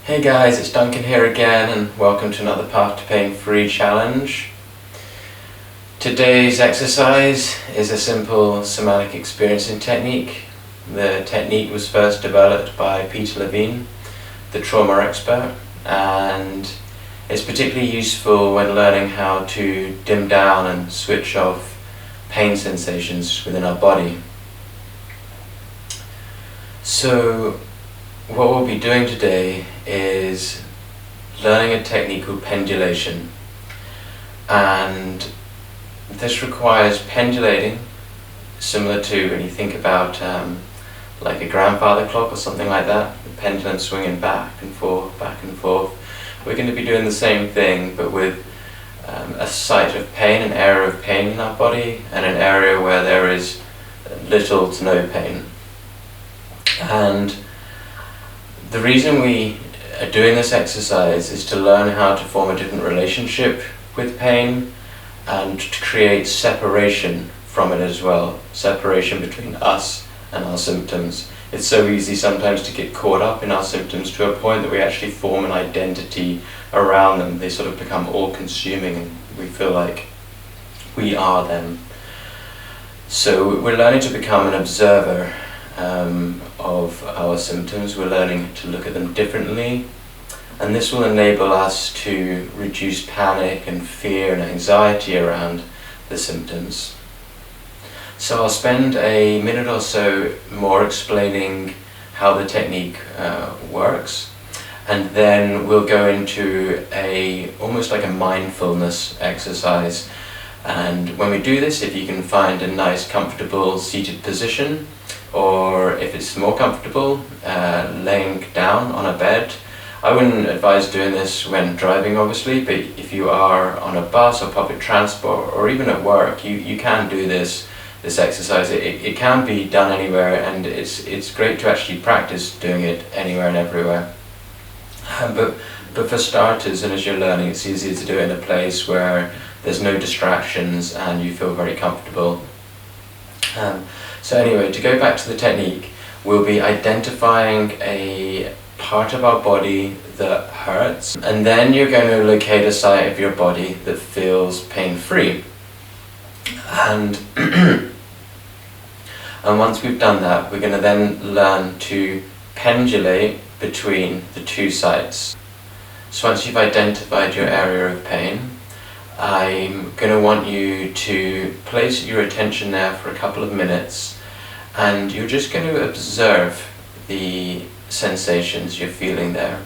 Hey guys, it's Duncan here again and welcome to another Path to Pain Free challenge. Today's exercise is a simple somatic experiencing technique. The technique was first developed by Peter Levine, the trauma expert, and it's particularly useful when learning how to dim down and switch off pain sensations within our body. So what we'll be doing today is learning a technique called pendulation, and this requires pendulating, similar to when you think about like a grandfather clock or something like that, the pendulum swinging back and forth, back and forth. We're going to be doing the same thing, but with a site of pain, an area of pain in our body, and an area where there is little to no pain. And the reason we are doing this exercise is to learn how to form a different relationship with pain and to create separation from it as well, separation between us and our symptoms. It's so easy sometimes to get caught up in our symptoms to a point that we actually form an identity around them. They sort of become all-consuming and we feel like we are them. So we're learning to become an observer of our symptoms. We're learning to look at them differently, and this will enable us to reduce panic and fear and anxiety around the symptoms. So I'll spend a minute or so more explaining how the technique works, and then we'll go into almost like a mindfulness exercise. And when we do this, if you can find a nice comfortable seated position, or if it's more comfortable, laying down on a bed. I wouldn't advise doing this when driving, obviously, but if you are on a bus or public transport or even at work, you can do this exercise. It can be done anywhere, and it's great to actually practice doing it anywhere and everywhere. But for starters, and as you're learning, it's easier to do it in a place where there's no distractions and you feel very comfortable. So anyway, to go back to the technique, we'll be identifying a part of our body that hurts, and then you're going to locate a site of your body that feels pain-free. And once we've done that, we're going to then learn to pendulate between the two sites. So once you've identified your area of pain, I'm going to want you to place your attention there for a couple of minutes, and you're just going to observe the sensations you're feeling there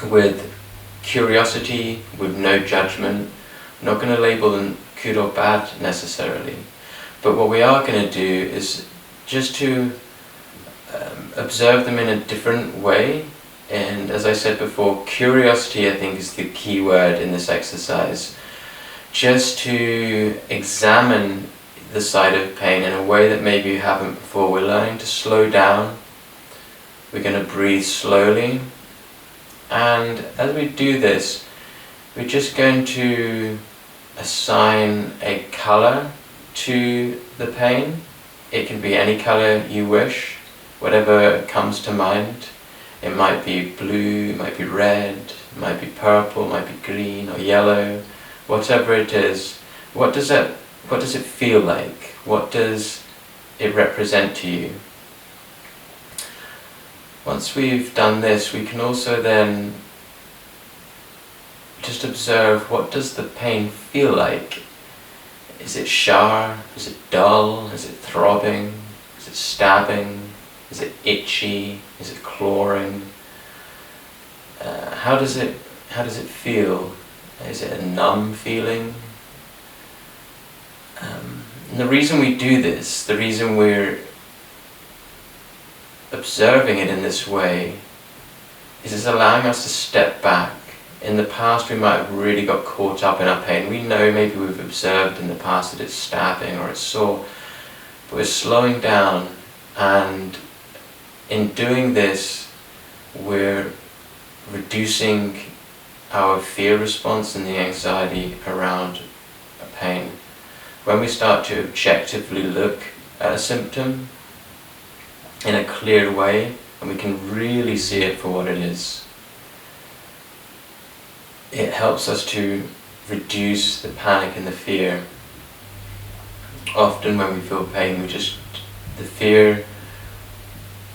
with curiosity, with no judgment. I'm not going to label them good or bad necessarily, but what we are going to do is just to observe them in a different way. And as I said before, curiosity I think is the key word in this exercise. Just to examine the site of pain in a way that maybe you haven't before. We're learning to slow down. We're going to breathe slowly. And as we do this, we're just going to assign a colour to the pain. It can be any colour you wish, whatever comes to mind. It might be blue, it might be red, it might be purple, it might be green or yellow, whatever it is. What does it feel like? What does it represent to you? Once we've done this, we can also then just observe, what does the pain feel like? Is it sharp? Is it dull? Is it throbbing? Is it stabbing? Is it itchy? Is it clawing? How does it feel? Is it a numb feeling? And the reason we do this, the reason we're observing it in this way, is it's allowing us to step back. In the past we might have really got caught up in our pain. We know maybe we've observed in the past that it's stabbing or it's sore, but we're slowing down, and in doing this we're reducing our fear response and the anxiety around pain. When we start to objectively look at a symptom in a clear way, and we can really see it for what it is, it helps us to reduce the panic and the fear. Often when we feel pain,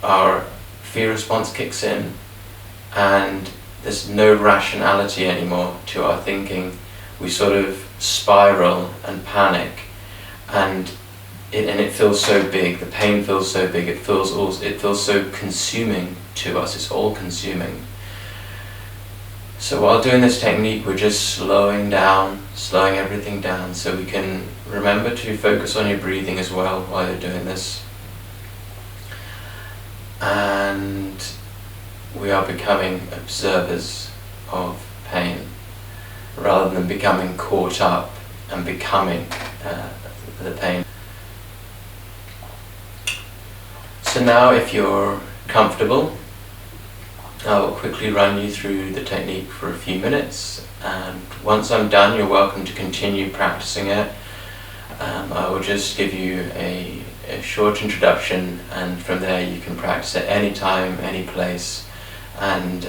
our fear response kicks in, and there's no rationality anymore to our thinking. We sort of spiral and panic, and it feels so big. The pain feels so big. It feels so consuming to us. It's all consuming. So while doing this technique, we're just slowing everything down, so we can remember to focus on your breathing as well while you're doing this. And we are becoming observers of pain, rather than becoming caught up and becoming the pain. So now, if you're comfortable, I will quickly run you through the technique for a few minutes, and once I'm done, you're welcome to continue practicing it. I will just give you a short introduction, and from there you can practice at any time, any place. And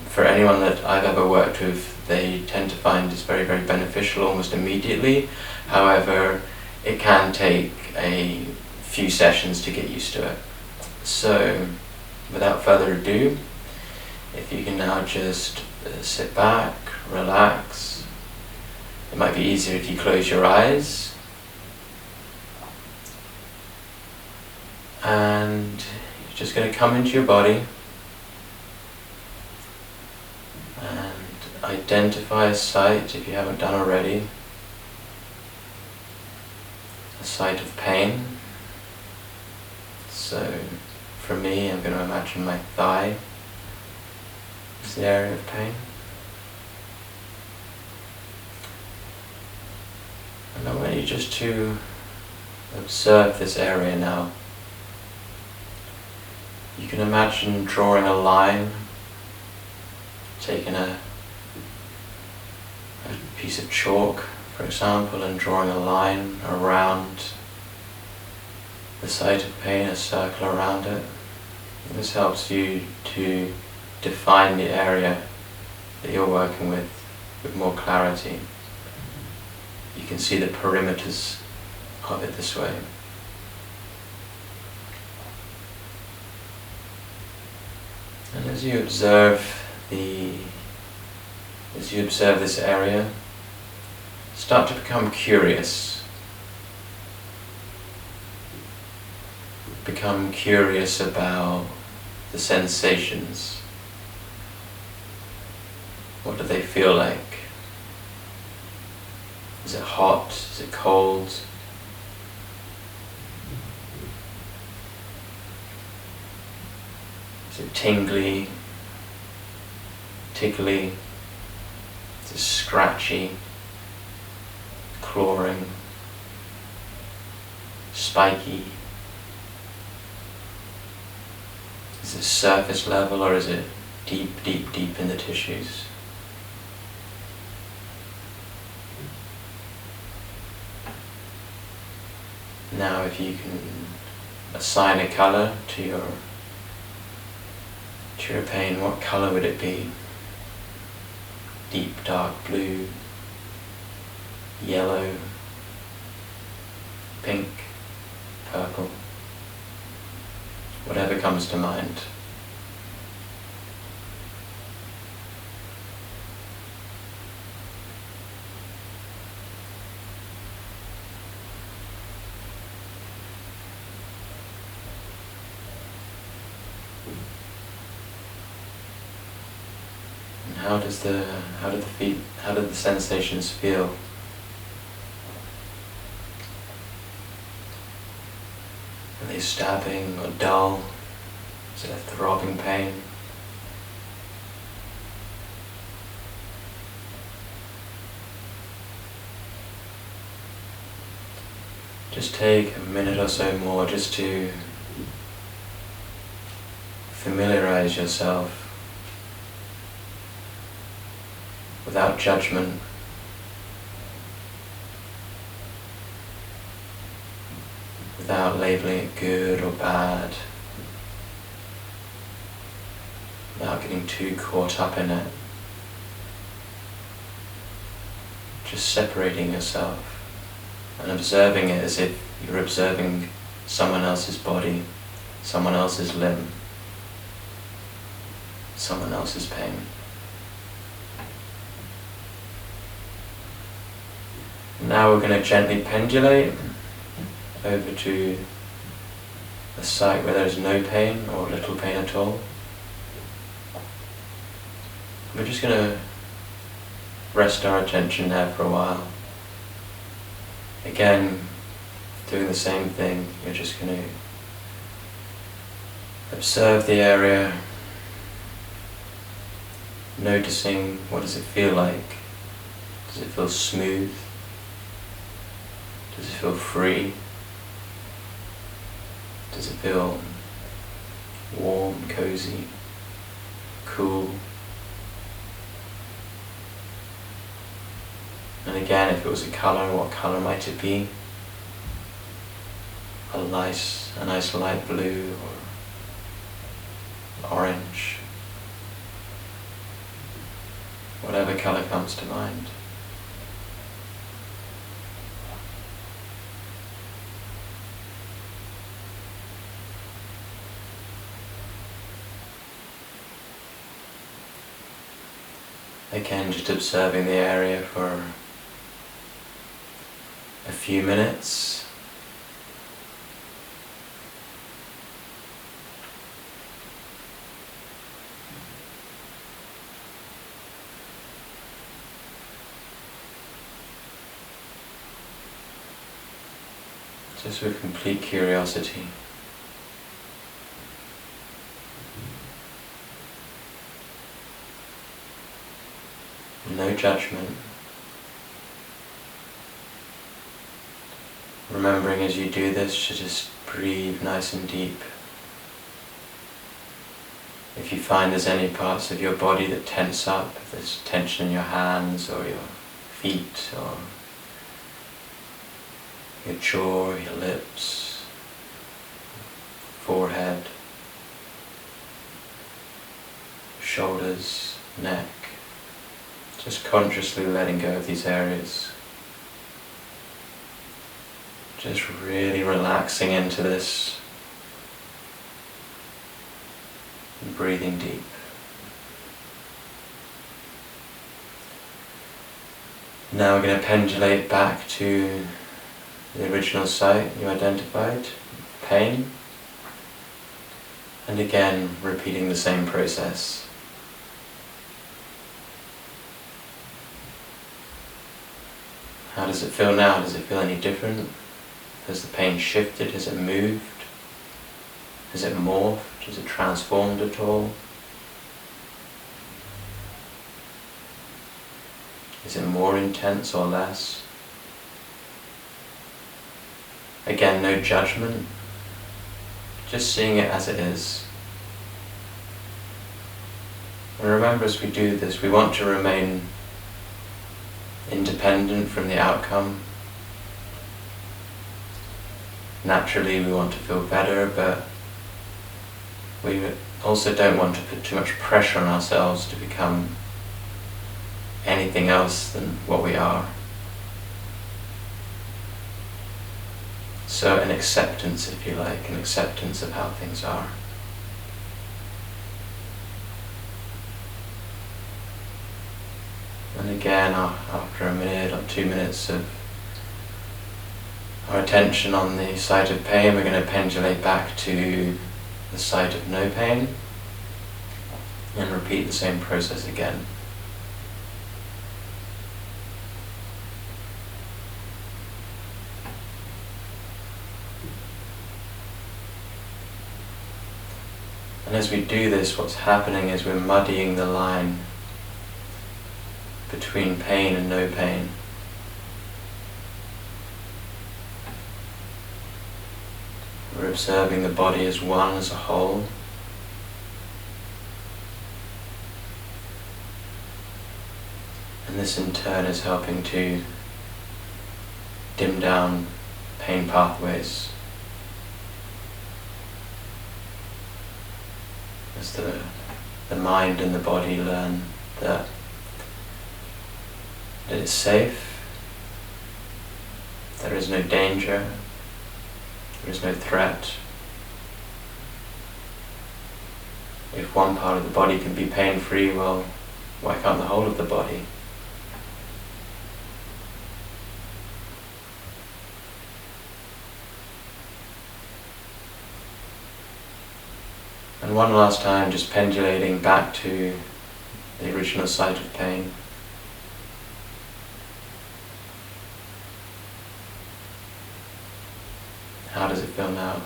for anyone that I've ever worked with, they tend to find it's very, very beneficial almost immediately. However, it can take a few sessions to get used to it. So, without further ado, if you can now just sit back, relax. It might be easier if you close your eyes. And you're just going to come into your body and identify a site, if you haven't done already, a site of pain. So for me, I'm going to imagine my thigh is the area of pain. And I want you just to observe this area now. You can imagine drawing a line, taking a piece of chalk, for example, and drawing a line around the site of pain, a circle around it. And this helps you to define the area that you're working with more clarity. You can see the perimeters of it this way. And as you observe this area, start to become curious. Become curious about the sensations. What do they feel like? Is it hot? Is it cold? Is it tingly? Tickly? Is it scratchy? Clawing? Spiky? Is it surface level, or is it deep, deep, deep in the tissues? Now if you can assign a colour to your pain, what colour would it be? Deep dark blue, yellow, pink, purple, whatever comes to mind. How do the sensations feel? Are they stabbing or dull? Is it a throbbing pain? Just take a minute or so more just to familiarize yourself without judgment. Without labeling it good or bad. Without getting too caught up in it. just separating yourself and observing it as if you're observing someone else's body, someone else's limb, someone else's pain. Now we're going to gently pendulate over to a site where there's no pain or little pain at all. We're just going to rest our attention there for a while. Again, doing the same thing, you're just going to observe the area, noticing what does it feel like. Does it feel smooth? Does it feel free? Does it feel warm, cozy, cool? And again, if it was a colour, what colour might it be? A nice light blue or orange. Whatever colour comes to mind. Again, just observing the area for a few minutes. Just with complete curiosity. No judgment. Remembering as you do this to just breathe nice and deep. If you find there's any parts of your body that tense up, if there's tension in your hands or your feet or your jaw, your lips, forehead, shoulders, neck, just consciously letting go of these areas. Just really relaxing into this, and breathing deep. Now we're going to pendulate back to the original site you identified, pain, and again repeating the same process. How does it feel now? Does it feel any different? Has the pain shifted? Has it moved? Has it morphed? Has it transformed at all? Is it more intense or less? Again, no judgment, just seeing it as it is. And remember, as we do this, we want to remain independent from the outcome. Naturally, we want to feel better, but we also don't want to put too much pressure on ourselves to become anything else than what we are. So an acceptance, if you like, an acceptance of how things are. And again, after a minute or 2 minutes of our attention on the site of pain, we're going to pendulate back to the site of no pain and repeat the same process again. And as we do this, what's happening is we're muddying the line between pain and no pain. We're observing the body as one, as a whole. And this in turn is helping to dim down pain pathways. As the mind and the body learn that it's safe, There is no danger, there is no threat. If one part of the body can be pain-free, well, why can't the whole of the body? And one last time, just pendulating back to the original site of pain. How does it feel now?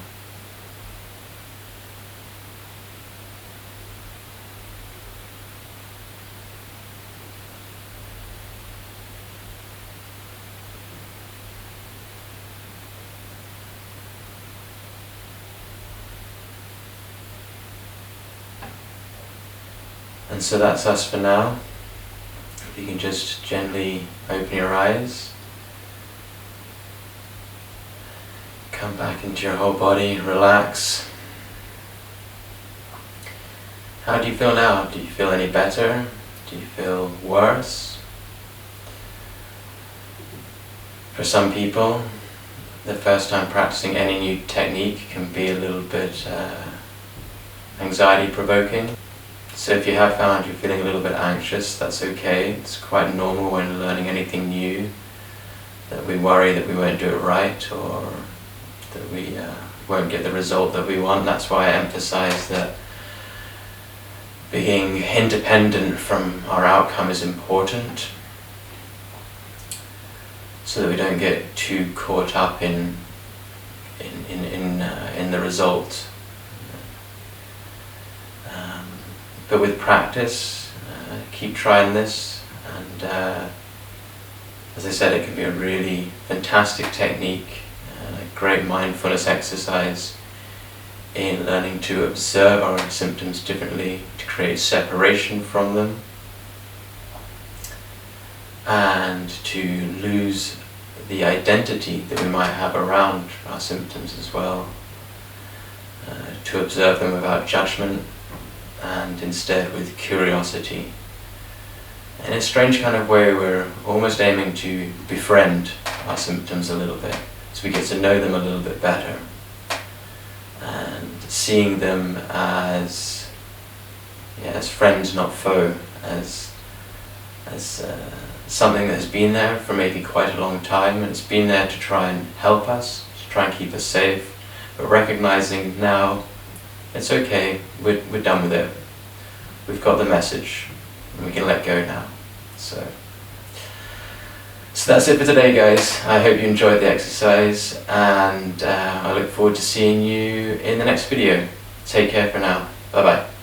And so that's us for now. You can just gently open your eyes. Come back into your whole body, relax. How do you feel now? Do you feel any better? Do you feel worse? For some people, the first time practicing any new technique can be a little bit anxiety provoking. So if you have found you're feeling a little bit anxious, that's okay. It's quite normal when learning anything new that we worry that we won't do it right, or that we won't get the result that we want. That's why I emphasize that being independent from our outcome is important, so that we don't get too caught up in the result. But with practice, keep trying this, and as I said, it can be a really fantastic technique, a great mindfulness exercise in learning to observe our symptoms differently, to create separation from them, and to lose the identity that we might have around our symptoms as well, to observe them without judgment, and instead with curiosity. In a strange kind of way, we're almost aiming to befriend our symptoms a little bit, so we get to know them a little bit better, and seeing them as friends, not foe, as something that has been there for maybe quite a long time, and it's been there to try and help us, to try and keep us safe, but recognizing now it's okay, we're done with it. We've got the message, and we can let go now. So that's it for today, guys. I hope you enjoyed the exercise, and I look forward to seeing you in the next video. Take care for now. Bye bye.